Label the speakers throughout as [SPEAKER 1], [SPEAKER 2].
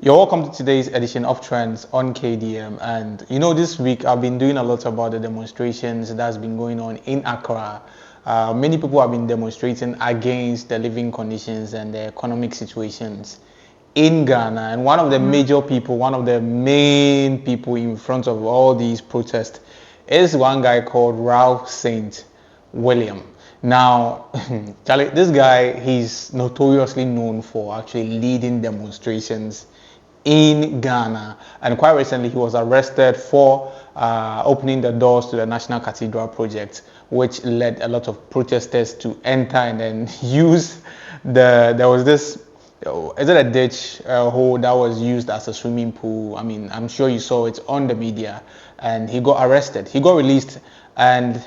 [SPEAKER 1] You're welcome to today's edition of Trends on KDM. And this week I've been doing a lot about the demonstrations that's been going on in Accra. Many people have been demonstrating against the living conditions and the economic situations in Ghana. And one of the main people in front of all these protests is one guy called Ralph St. William. Now, Charlie, this guy, he's notoriously known for actually leading demonstrations in Ghana, and quite recently he was arrested for opening the doors to the National Cathedral project, which led a lot of protesters to enter and then use there was this, is it a ditch hole that was used as a swimming pool? I mean, I'm sure you saw it on the media, and he got arrested. He got released, and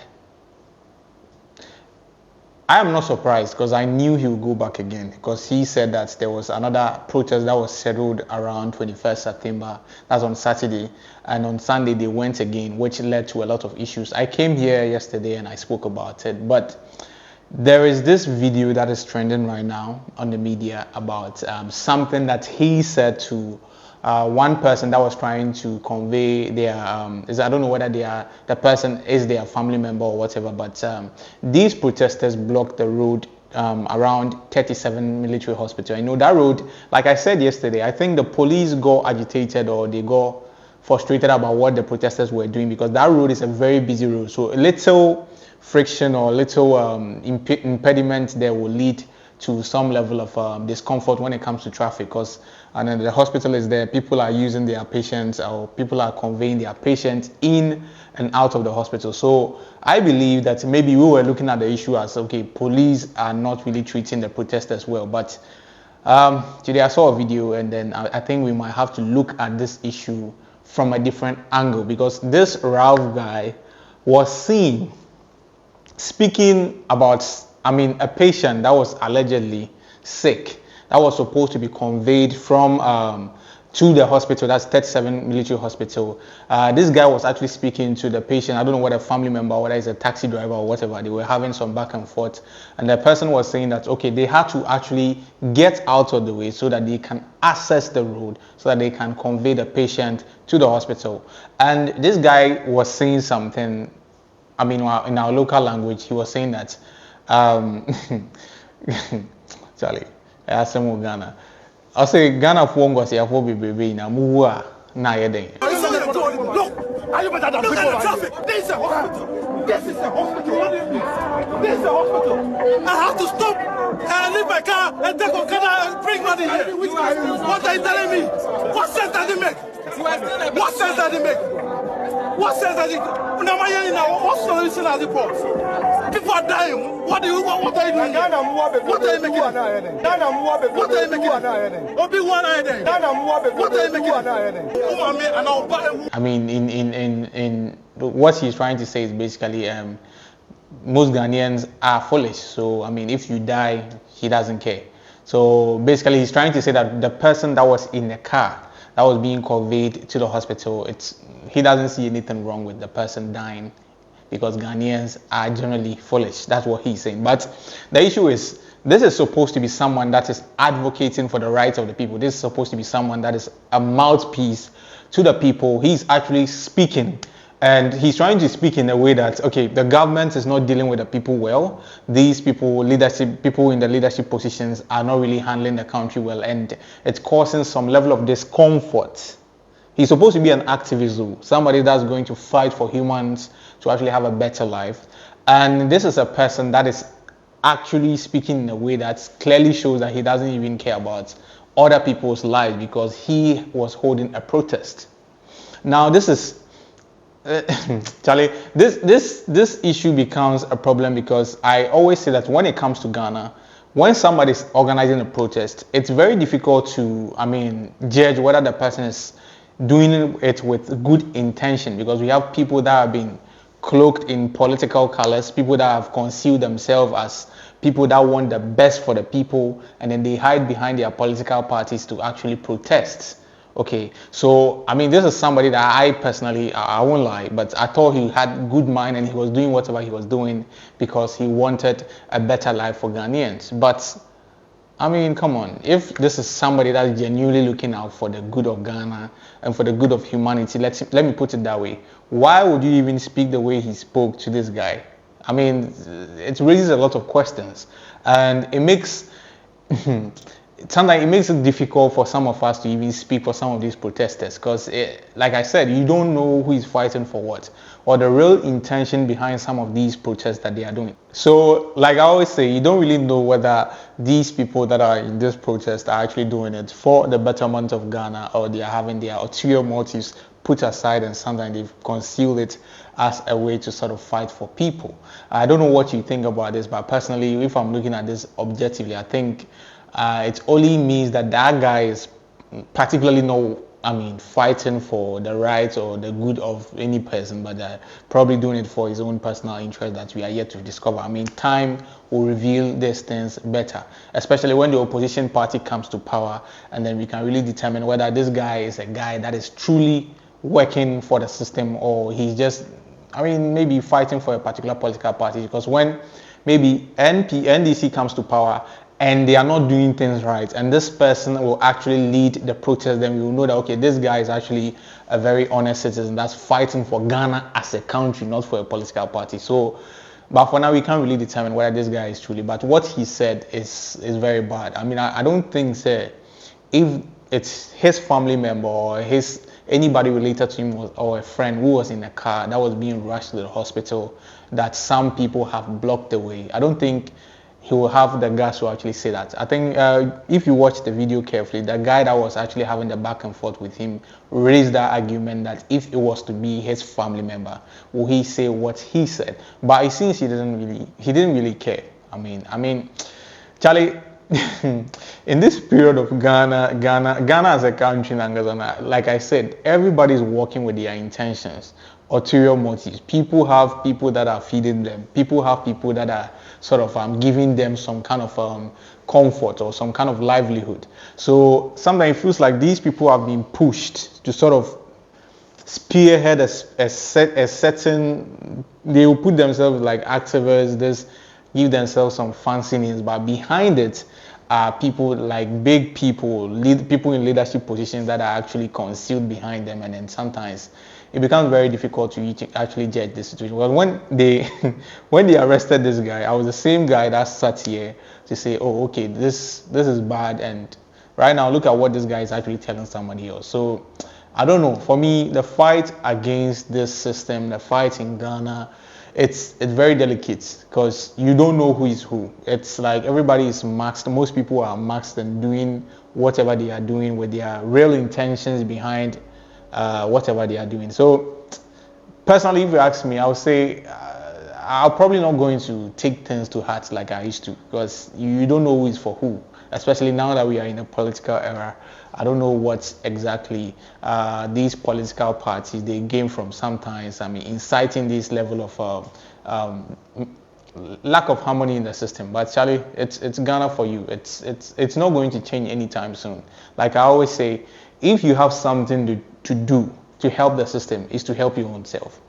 [SPEAKER 1] I am not surprised because I knew he would go back again, because he said that there was another protest that was scheduled around 21st September. That's on Saturday, and on Sunday they went again, which led to a lot of issues. I came here yesterday and I spoke about it, but there is this video that is trending right now on the media about something that he said to one person that was trying to convey their I don't know whether the person is their family member or whatever, but these protesters blocked the road around 37 Military Hospital. I know that road, like I said yesterday, I think the police got agitated or they got frustrated about what the protesters were doing, because that road is a very busy road, so a little friction or little impediment there will lead to some level of discomfort when it comes to traffic, because and then the hospital is there, people are using their patients, or people are conveying their patients in and out of the hospital. So I believe that maybe we were looking at the issue as, okay, police are not really treating the protesters well, but today I saw a video, and then I think we might have to look at this issue from a different angle, because this Ralph guy was seen speaking about, a patient that was allegedly sick, that was supposed to be conveyed from to the hospital, that's 37 Military Hospital. This guy was actually speaking to the patient. I don't know whether a family member, whether it's a taxi driver or whatever. They were having some back and forth, and the person was saying that, okay, they had to actually get out of the way so that they can access the road, so that they can convey the patient to the hospital. And this guy was saying something, in our local language. He was saying that Charlie, I asked him Ghana. I'll say Ghana for one say for baby na muwa na yeden.
[SPEAKER 2] Look, are you better than look at the traffic? This is a hospital. This is a hospital. What do you mean? This is a hospital. I have to stop and leave my car and take a car and bring money here. What are you telling me? What sense does it make? What sense does it make? What sense does it make? What solution are the problems? People are dying. What are you doing? What are you making? What are you making? What are you making?
[SPEAKER 1] In what he's trying to say is basically most Ghanaians are foolish. So if you die, he doesn't care. So basically he's trying to say that the person that was in the car that was being conveyed to the hospital, he doesn't see anything wrong with the person dying, because Ghanaians are generally foolish. That's what he's saying. But the issue is, this is supposed to be someone that is advocating for the rights of the people. This is supposed to be someone that is a mouthpiece to the people. He's actually speaking, and he's trying to speak in a way that, okay, the government is not dealing with the people well. These people in the leadership positions are not really handling the country well, and it's causing some level of discomfort. He's supposed to be an activist, somebody that's going to fight for humans to actually have a better life. And this is a person that is actually speaking in a way that clearly shows that he doesn't even care about other people's lives, because he was holding a protest. Now this is Charlie, this issue becomes a problem, because I always say that when it comes to Ghana, when somebody is organizing a protest, it's very difficult to judge whether the person is doing it with good intention, because we have people that have been cloaked in political colors, people that have concealed themselves as people that want the best for the people, and then they hide behind their political parties to actually protest. Okay, so this is somebody that I personally, I won't lie, but I thought he had good mind and he was doing whatever he was doing because he wanted a better life for Ghanaians. But I mean, come on. If this is somebody that's genuinely looking out for the good of Ghana and for the good of humanity, let me put it that way. Why would you even speak the way he spoke to this guy? I mean, it raises a lot of questions, and it makes sometimes it makes it difficult for some of us to even speak for some of these protesters, because, like I said, you don't know who is fighting for what, or the real intention behind some of these protests that they are doing. So, like I always say, you don't really know whether these people that are in this protest are actually doing it for the betterment of Ghana, or they are having their ulterior motives put aside, and sometimes they've concealed it as a way to sort of fight for people. I don't know what you think about this, but personally, if I'm looking at this objectively, I think it only means that guy is particularly fighting for the rights or the good of any person, but probably doing it for his own personal interest that we are yet to discover. I mean, time will reveal these things better, especially when the opposition party comes to power, and then we can really determine whether this guy is a guy that is truly working for the system, or he's just, maybe fighting for a particular political party. Because when maybe NDC comes to power and they are not doing things right, and this person will actually lead the protest, then we will know that, okay, this guy is actually a very honest citizen that's fighting for Ghana as a country, not for a political party. So, but for now, we can't really determine whether this guy is truly. But what he said is very bad. I don't think, say, if it's his family member or anybody related to him, or a friend who was in a car that was being rushed to the hospital, that some people have blocked the way, I don't think he will have the guts to actually say that. I think if you watch the video carefully, the guy that was actually having the back and forth with him raised that argument that if it was to be his family member, will he say what he said? But it seems he didn't really care. I mean, Charlie, in this period of Ghana as a country, like I said, everybody's working with their intentions, ulterior motives. People have people that are feeding them. People have people that are sort of giving them some kind of comfort or some kind of livelihood. So sometimes it feels like these people have been pushed to sort of spearhead a certain. They will put themselves like activists, give themselves some fancy names, but behind it are people like big people, people in leadership positions that are actually concealed behind them, and then sometimes it becomes very difficult to actually judge the situation. Well, when they arrested this guy, I was the same guy that sat here to say, oh, okay, this is bad, and right now look at what this guy is actually telling somebody else. So I don't know. For me, the fight against this system, the fight in Ghana, it's very delicate, because you don't know who is who. It's like everybody is masked. Most people are masked and doing whatever they are doing with their real intentions behind whatever they are doing. So personally, if you ask me, I would say I'm probably not going to take things to heart like I used to, because you don't know who is for who, especially now that we are in a political era. I don't know what exactly these political parties they gain from sometimes. Inciting this level of lack of harmony in the system. But Charlie, it's Ghana for you. It's not going to change anytime soon. Like I always say, if you have something to do to help the system, is to help your own self.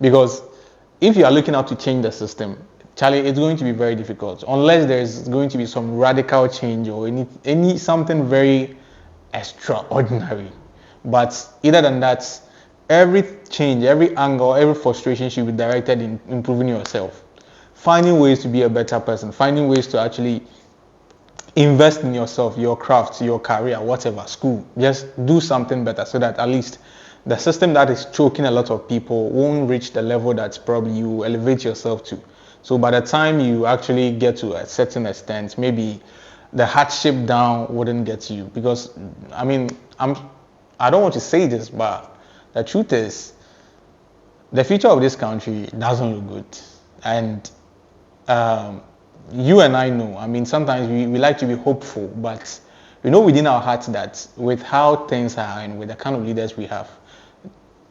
[SPEAKER 1] Because if you are looking out to change the system, Charlie, it's going to be very difficult unless there's going to be some radical change or any something very extraordinary. But other than that, every change, every angle, every frustration should be directed in improving yourself, finding ways to be a better person, finding ways to actually invest in yourself, your craft, your career, whatever, school. Just do something better so that at least the system that is choking a lot of people won't reach the level that probably you elevate yourself to. So by the time you actually get to a certain extent, maybe the hardship down wouldn't get to you. Because I don't want to say this, but the truth is the future of this country doesn't look good. And you and I know, sometimes we like to be hopeful, but we know within our hearts that with how things are and with the kind of leaders we have,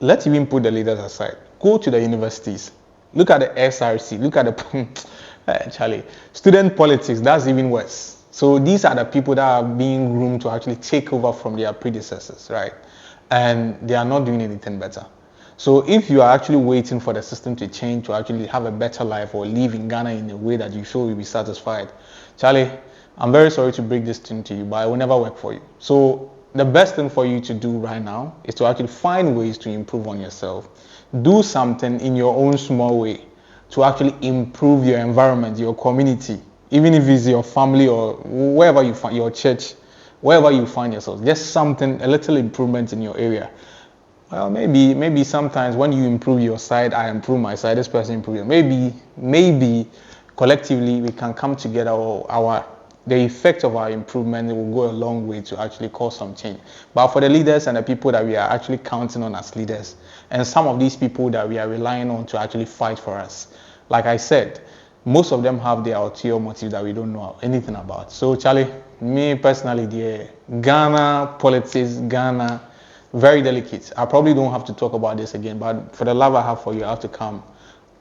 [SPEAKER 1] let's even put the leaders aside. Go to the universities, look at the SRC, look at the Charlie, student politics, that's even worse. So these are the people that are being groomed to actually take over from their predecessors, right? And they are not doing anything better. So if you are actually waiting for the system to change to actually have a better life or live in Ghana in a way that you feel will be satisfied, Charlie, I'm very sorry to break this thing to you, but it will never work for you. So the best thing for you to do right now is to actually find ways to improve on yourself. Do something in your own small way to actually improve your environment, your community, even if it's your family or wherever you find your church, wherever you find yourself. Just something, a little improvement in your area. Well, maybe sometimes when you improve your side, I improve my side, this person improves. Maybe collectively we can come together, or the effect of our improvement will go a long way to actually cause some change. But for the leaders and the people that we are actually counting on as leaders, and some of these people that we are relying on to actually fight for us, like I said, most of them have their ulterior motive that we don't know anything about. So Charlie, me personally, the Ghana politics, Ghana, very delicate. I probably don't have to talk about this again, but for the love I have for you, I have to come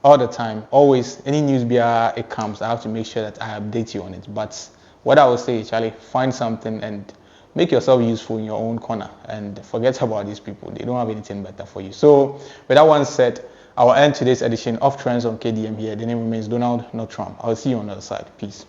[SPEAKER 1] all the time. Always, any news it comes, I have to make sure that I update you on it. But what I would say, Charlie, find something and make yourself useful in your own corner and forget about these people. They don't have anything better for you. So with that one said, I will end today's edition of Trends on KDM here. The name remains Donald, not Trump. I'll see you on the other side. Peace.